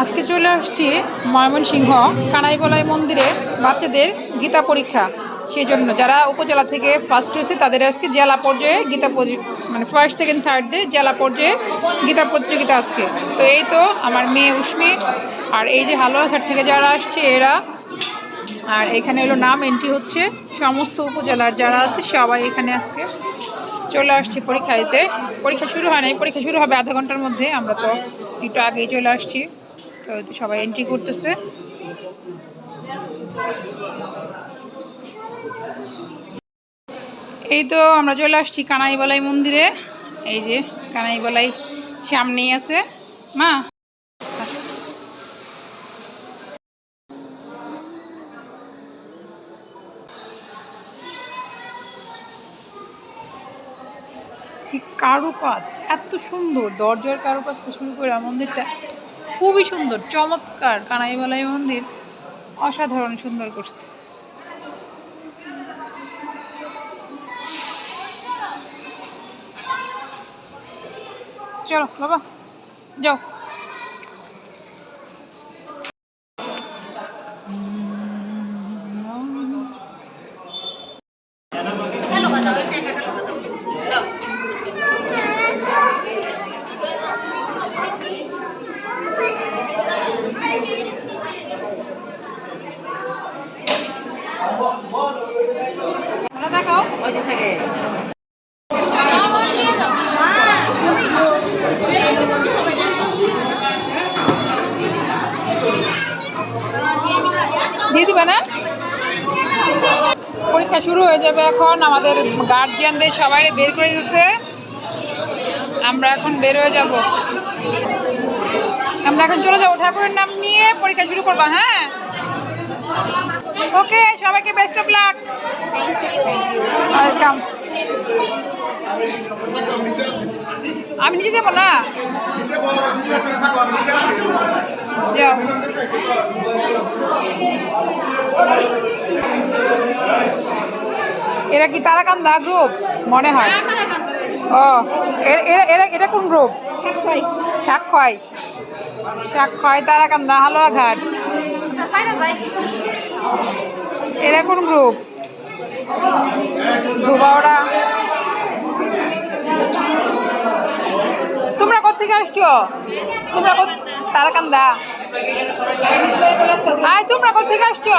আজকে চলে আসছি ময়মনসিংহ কানাইবলাই মন্দিরে বাচ্চাদের গীতা পরীক্ষা। সেই জন্য যারা উপজেলা থেকে ফার্স্ট হয়েছে তাদের আজকে জেলা পর্যায়ে গীতা মানে ফার্স্ট সেকেন্ড থার্ড ডে জেলা পর্যায়ে গীতা প্রতিযোগিতা আজকে। তো এই তো আমার মেয়ে উষ্মি আর এই যে হালুয়াঘাট থেকে যারা আসছে এরা, আর এখানে হলো নাম এন্ট্রি হচ্ছে। সমস্ত উপজেলার যারা আছে সবাই এখানে আজকে চলে আসছে পরীক্ষা দিতে। পরীক্ষা শুরু হয় নাই, পরীক্ষা শুরু হবে আধা ঘন্টার মধ্যে। আমরা তো একটু আগেই চলে আসছি, তো সবাই এন্ট্রি করতেছে। এই তো আমরা চলে আসছি কানাইবলাই মন্দিরে। এই যে কানাইবলাই সামনেই আছে। মা ঠিক কারুকাজ এত সুন্দর, দরজার কারুকাজ তো শুরু করে মন্দিরটা খুবই সুন্দর, চমৎকার। কানাইবলাই মন্দির অসাধারণ সুন্দর করছে। চলো বাবা যাও। দেখাও দিয়ে দিবে না? পরীক্ষা শুরু হয়ে যাবে এখন। আমাদের গার্জিয়ানদের সবাই বের করে দিচ্ছে, আমরা এখন বের হয়ে যাব। আমরা এখন চলে যাবো, ঠাকুরের নাম নিয়ে পরীক্ষা শুরু করবা। হ্যাঁ ওকে, সবাইকে বেস্ট অফ লাক। ওয়েলকাম। আমি নিচে যাবো না, যাও। এরা কি তারাকান্দা গ্রুপ মনে হয়? ও এটা কোন গ্রুপ? সাক্ষয় সাক্ষয় তারাকান্দা হালুয়াঘাট, এরা কোন গ্রুপ? ধুবাওড়া। তোমরা কোথেকে আসছো? তোমরা তারাকান্দা। আয় তোমরা কোথেকে আসছো?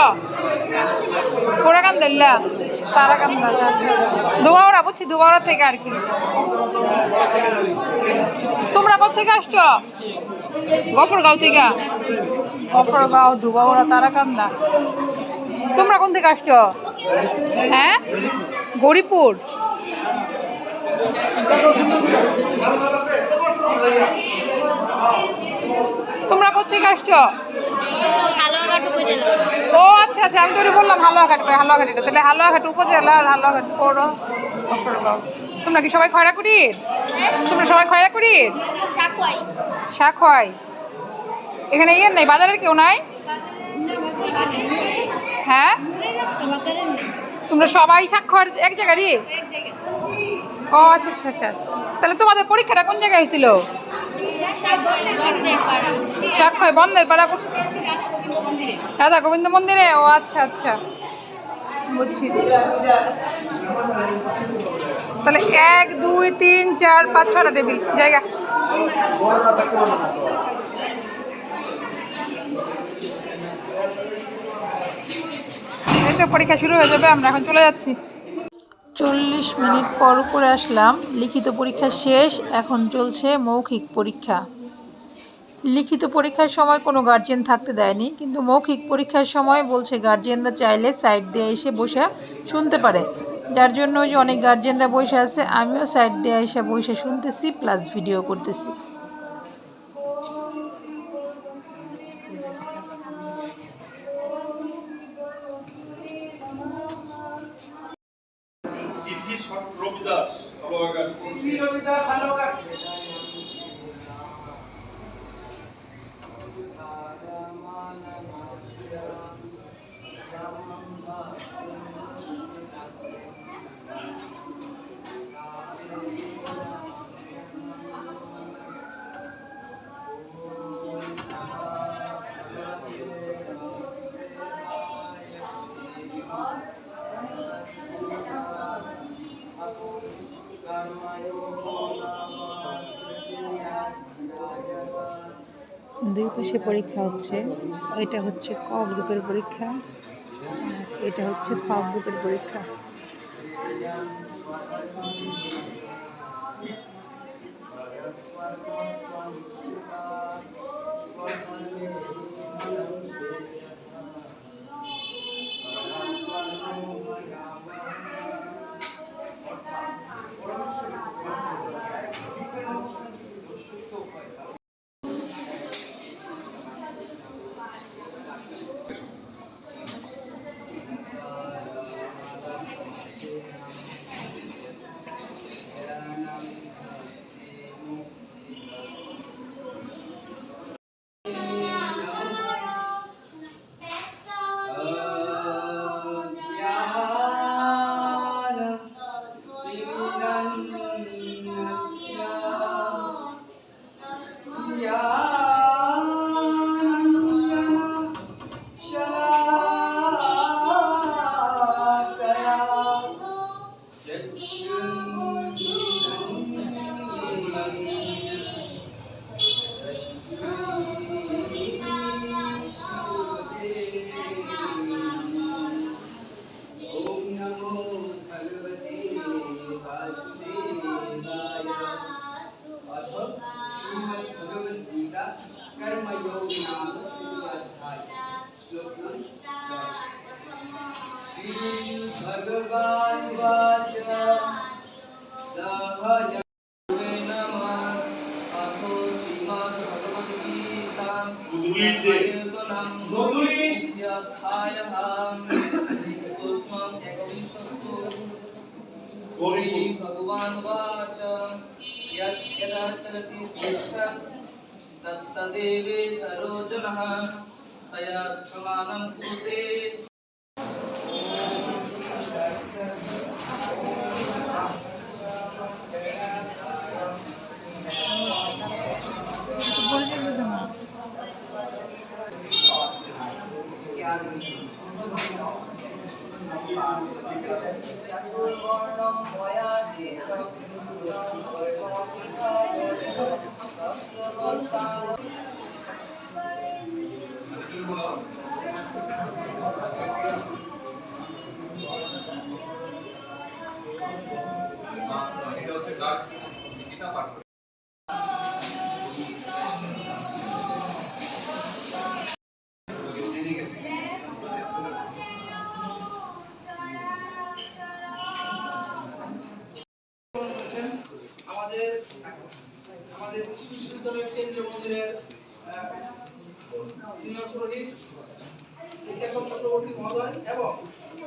কোরাকান্দা, তারাকান্দা, ধুবাওড়া। বুঝছি ধুবাওড়া থেকে আর কি। তোমরা কোথেকে আসছো? গফরগাঁও থেকে। গফরগাঁও, ধুবাওড়া, তারাকান্দা। তোমরা কোন থেকে আসছো? হ্যাঁ গৌরীপুর। তোমরা কোথেকে আসছো? ও আচ্ছা আচ্ছা, আমি তো বললাম হালুয়াঘাট। হালুয়াঘাট এটা তাহলে হালুয়াঘাট উপজেলা আর হালুয়াঘাট পৌর। তোমরা কি সবাই খয়রাকুড়ির? তোমরা সবাই খয়রাকুড়ির? সাখোয়াই। এখানে ইয়ে নাই, বাজারের কেউ নাই? হ্যাঁ তোমরা সবাই সাক্ষর এক জায়গারই? ও আচ্ছা আচ্ছা আচ্ছা। তাহলে তোমাদের পরীক্ষাটা কোন জায়গায় হয়েছিল? সাক্ষয় বন্ধের পাড়া, রাধা গোবিন্দ মন্দিরে। ও আচ্ছা আচ্ছা বুঝছি। তাহলে 1 2 3 4 5 6টা টেবিল জায়গা। এই তো পরীক্ষা শুরু হয়ে যাবে, আমরা এখন চলে যাচ্ছি। 40 মিনিট পর উপরে আসলাম। লিখিত পরীক্ষা শেষ, এখন চলছে মৌখিক পরীক্ষা। লিখিত পরীক্ষার সময় কোনো গার্জিয়ান থাকতে দেয়নি, কিন্তু মৌখিক পরীক্ষার সময় বলছে গার্জিয়ানরা চাইলে সাইড দিয়ে এসে বসে শুনতে পারে। যার জন্য ওই যে অনেক গার্জিয়ানরা বসে আছে, আমিও সাইড দিয়ে এসে বসে শুনতেছি প্লাস ভিডিও করতেছি। দুই পাশে পরীক্ষা হচ্ছে। এটা হচ্ছে ক গ্রুপের পরীক্ষা, এটা হচ্ছে খ গ্রুপের পরীক্ষা। भगवान वाच यदा चलति श्रेष्ठस् तत्तदेवेतरो जनः सया समानं कुरुते। আমাদের বিশ্ববিদ্যালয়ের কেন্দ্রীয় মন্দিরের সিনিয়র পুরোহিত ইতিহাস চক্রবর্তী মহোদয় এবং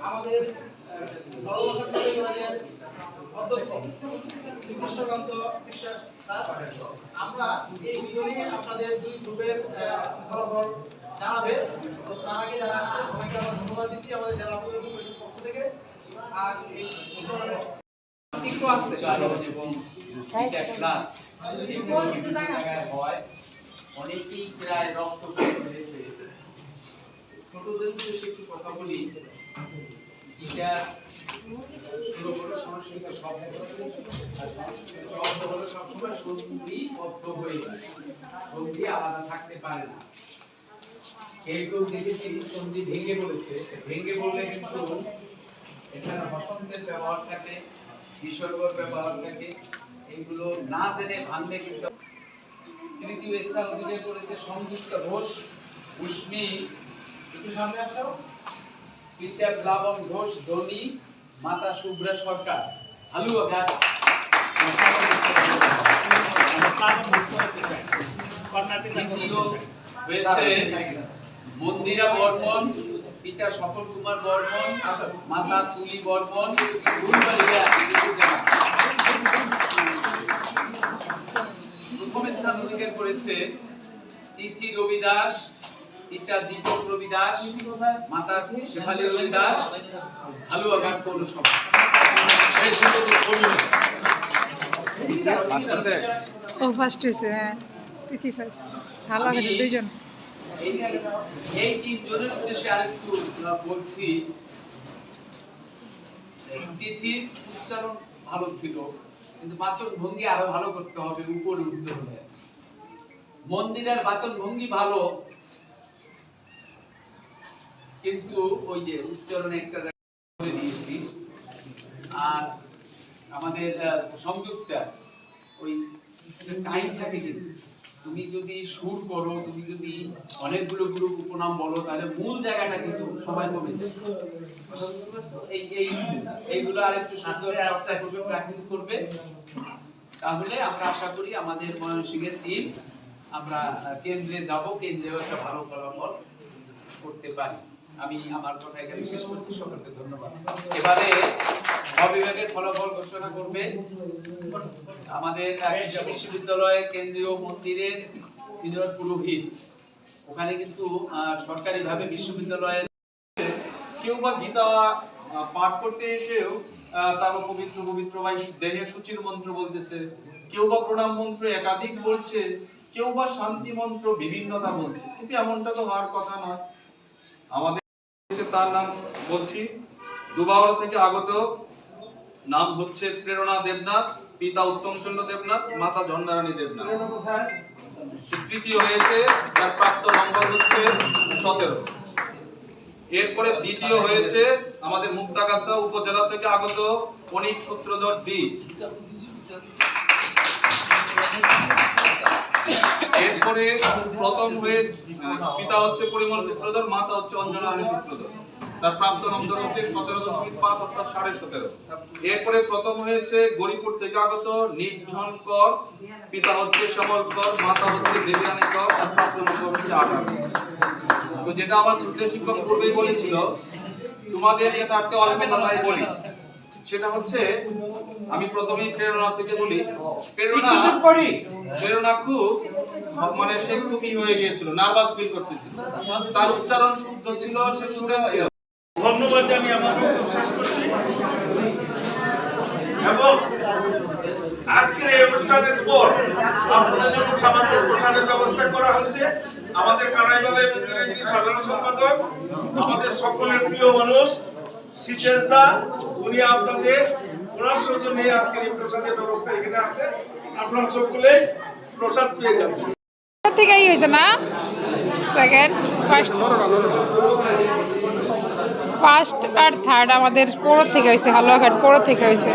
আমাদের ধর্মশাস্ত্র বিভাগের অধ্যক্ষ কৃষ্ণকান্ত বিশ্বাস স্যার। আমরা এই ভিডিও নিয়ে আপনাদের দুই গ্রুপের ফলাফল জানাবে। তো তার আগে যারা আসছে সবাইকে আমরা ধন্যবাদ দিচ্ছি আমাদের জেলা পরিষদ পক্ষ থেকে। আর এই ধরনের একটু আসতে ক্লাস হয় অনেকেই প্রায় রক্ত হয়েছে। ছোটদের মধ্যে একটু কথা বলি, এটা সমস্যা সবসময় সন্ধিবদ্ধ হয়ে যায়, সন্ধি আলাদা থাকতে পারে না। কেউ কেউ দেখেছি সন্ধি ভেঙে পড়েছে, ভেঙে পড়লে কিন্তু এখানে বসন্তের ব্যবহার থাকে, বিসর্গর ব্যবহার থাকে, এগুলো না জেনে ভাঙলে কিন্তু। তৃতীয় স্থান অধিকার করেছে সংযুক্ত ঘোষ, উষ্মি একটু সামনে আসো, বিদ্যা প্লাবন ঘোষ, ধনী, মাতা শুভ্রা সরকার, হালুয়া গাছ। দ্বিতীয় হয়েছে মন্দিরা বর্মন, পিতা সকল কুমার বর্মন, মাতা তুলি বর্মন, প্রথম স্থান অধিকার করেছে তিথি রবি দাস, পিতা দীপক রবি দাস, মাতা শেফালি রবি দাস, হালুয়াঘাট পৌরসভা। ও ফার্স্ট হয়েছে, হ্যাঁ তিথি ফার্স্ট, হালুয়াঘাটের দুইজন। এই তিনজনের উদ্দেশ্যে আরেকটু বলছি, তিথির উচ্চারণ ভালো ছিল কিন্তু বাচক ভঙ্গি আরো ভালো করতে হবে, উপরে উঠতে হলে। মন্দিরের বাচন ভঙ্গি ভালো, কিন্তু ওই যে উচ্চারণে একটা করে দিয়েছি। আর আমাদের সংযুক্তা ওই টাইম থাকে, কিন্তু তুমি যদি সুর করো, তুমি যদি অনেকগুলো গ্রুপ উপনাম বলো, তাহলে মূল জায়গাটা কিন্তু সময় কমে যায়। এই এই এইগুলো আরেকটু সুন্দর চর্চা করবে, প্র্যাকটিস করবে, তাহলে আমরা আশা করি আমাদের ময়মনসিংহের টিম আমরা কেন্দ্রে যাব, কেন্দ্রেও একটা ভালো ফলাফল করতে পারি। আমি আমার কথা এখানে শেষ করছি, সকলকে ধন্যবাদ। এবারে বিভাগের ফলাফল ঘোষণা করবে আমাদের কৃষি বিশ্ববিদ্যালয়ের কেন্দ্রীয় মন্দিরের সিনিয়র পুরোহিত। ওখানে কিন্তু সরকারিভাবে বিশ্ববিদ্যালয়ের কেউ বা গীতা পাঠ করতে এসেও তার পবিত্র পবিত্র বা দেহে সূচির মন্ত্র বলতেছে, কেউ বা প্রণাম মন্ত্র একাধিক বলছে, কেউ বা শান্তি মন্ত্র বিভিন্নতা বলছে, কিন্তু এমনটা তো হওয়ার কথা নয়। আমাদের তার নাম বলছি, দুবাওড়া থেকে আগত, নাম হচ্ছে প্রেরণা দেবনাথ, পিতা উত্তমচন্দ্র দেবনাথ, মাতা ঝন্ডারানী দেবনাথ। তৃতীয় হয়েছে, তার প্রাপ্ত নম্বর হচ্ছে 17। এরপরে দ্বিতীয় হয়েছে আমাদের মুক্তাগাছা উপজেলা থেকে আগত অনিক সূত্রধর দ্বি। এরপরে প্রথম হয়ে পিতা হচ্ছে পরিমল সূত্রধর, মাতা হচ্ছে অঞ্জনা রানী সূত্রধর। তার প্রাপ্ত নম্বর হচ্ছে 17.5 অর্থাৎ 17.5। এরপরে প্রথম হয়েছে গরিপুর থেকে আগত নির্ঝন কর, পিতা হচ্ছে শ্যামল কর, মাতা হচ্ছে দেবযানী কর, তার প্রাপ্ত নম্বর হচ্ছে 18। তো যেটা আমার শ্রেষ্ঠ শিক্ষক পূর্বেই বলেছিল, তোমাদের যথার্থে অল্প কথাই বলি, সেটা হচ্ছে আমি প্রথমেই প্রেরণা থেকে বলি। প্রেরণা খুব মানে সে খুবই হয়ে গিয়েছিল, নার্ভাস ফিল করতেছিল, তার উচ্চারণ শুদ্ধ ছিল, সে সুরে ছিল। ধন্যবাদ জানিয়ে আমার বক্তব্য শেষ করছি। এবং আজকের এই অনুষ্ঠানের পর আপনাদের জন্য সামান্য প্রসাদের ব্যবস্থা করা হয়েছে। আমাদের কানাইবাজার মন্দিরের যিনি সাধারণ সম্পাদক, আমাদের সকলের প্রিয় মানুষ সিতেশ দা, উনি আপনাদের ওনার সৌজন্যে আজকের এই প্রসাদের ব্যবস্থা এখানে আছে। আপনারা সকলে প্রসাদ পেয়ে যাচ্ছেন। থেকেই হয়েছে না, সেকেন্ড ফার্স্ট আর থার্ড আমাদের পৌর থেকে হয়েছে, হালুয়াঘাট পৌর থেকে হয়েছে।